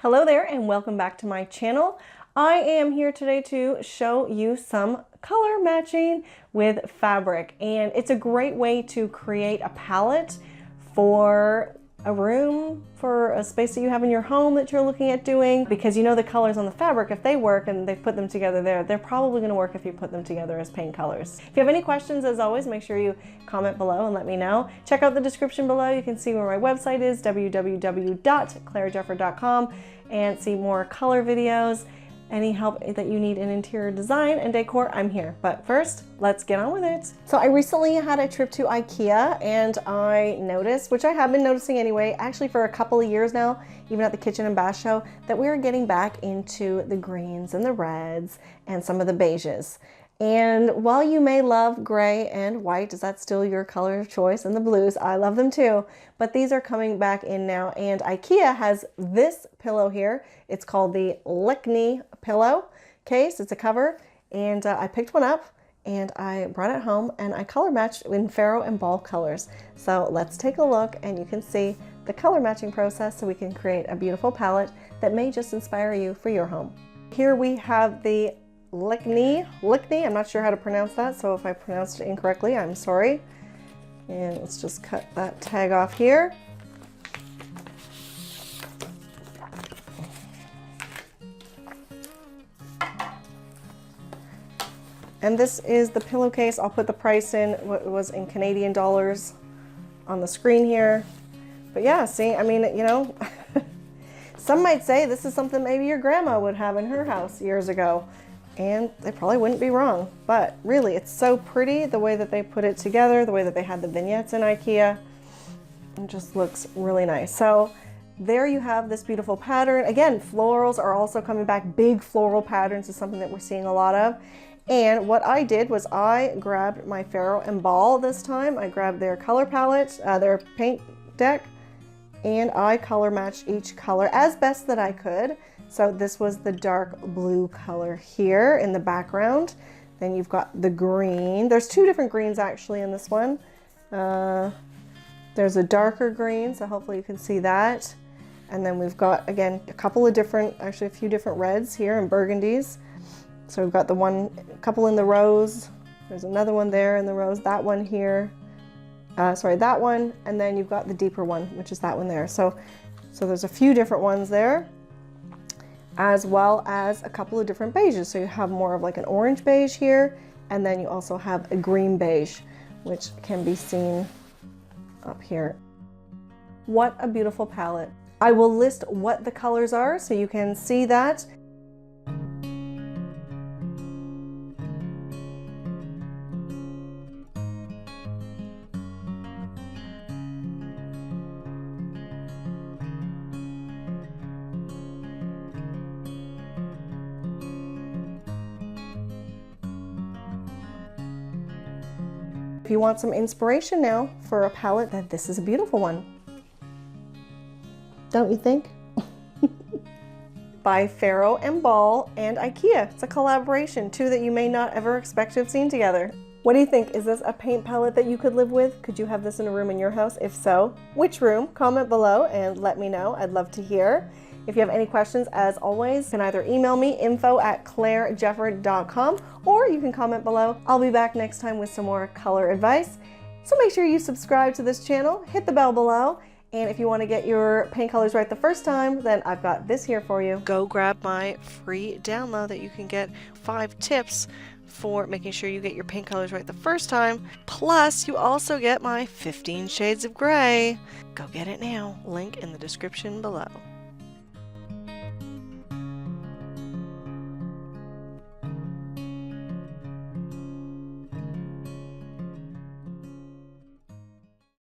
Hello there and welcome back to my channel. I am here today to show you some color matching with fabric, and it's a great way to create a palette for a room, for a space that you have in your home that you're looking at doing, because you know the colors on the fabric, if they work and they put them together there, they're probably going to work if you put them together as paint colors. If you have any questions, as always, make sure you comment below and let me know. Check out the description below. You can see where my website is, www.clarajefford.com, and see more color videos. Any help that you need in interior design and decor, I'm here. But first, let's get on with it. So I recently had a trip to Ikea, and I noticed, which I have been noticing anyway, actually for a couple of years now, even at the kitchen and bath show, that we're getting back into the greens and the reds and some of the beiges. And while you may love gray and white, is that still your color of choice? And the blues, I love them too. But these are coming back in now, and Ikea has this pillow here. It's called the Leikny pillow case. It's a cover, and I picked one up and I brought it home and I color matched in Farrow and Ball colors. So let's take a look and you can see the color matching process so we can create a beautiful palette that may just inspire you for your home. Here we have the Leikny, I'm not sure how to pronounce that, so if I pronounced it incorrectly, I'm sorry. And let's just cut that tag off here. And this is the pillowcase. I'll put the price in, what it was in Canadian dollars on the screen here. But yeah, see, I mean, you know, some might say this is something maybe your grandma would have in her house years ago. And they probably wouldn't be wrong, but really it's so pretty the way that they put it together, the way that they had the vignettes in Ikea. It just looks really nice. So there you have this beautiful pattern. Again, florals are also coming back. Big floral patterns is something that we're seeing a lot of. And what I did was I grabbed my Farrow and Ball this time. I grabbed their color palette, their paint deck, and I color matched each color as best that I could. So this was the dark blue color here in the background. Then you've got the green. There's two different greens actually in this one. There's a darker green, so hopefully you can see that. And then we've got, again, a couple of different, actually a few different reds here and burgundies. So we've got a couple in the rose. There's another one there in the rose, that one here. Sorry, that one. And then you've got the deeper one, which is that one there. So there's a few different ones there, as well as a couple of different beiges. So you have more of like an orange beige here, and then you also have a green beige, which can be seen up here. What a beautiful palette. I will list what the colors are so you can see that. If you want some inspiration now for a palette, then this is a beautiful one. Don't you think? By Farrow and Ball and Ikea. It's a collaboration, two that you may not ever expect to have seen together. What do you think? Is this a paint palette that you could live with? Could you have this in a room in your house? If so, which room? Comment below and let me know. I'd love to hear. If you have any questions, as always, you can either email me, info@clarajefford.com, or you can comment below. I'll be back next time with some more color advice. So make sure you subscribe to this channel, hit the bell below, and if you want to get your paint colors right the first time, then I've got this here for you. Go grab my free download that you can get 5 tips for making sure you get your paint colors right the first time. Plus, you also get my 15 shades of gray. Go get it now. Link in the description below.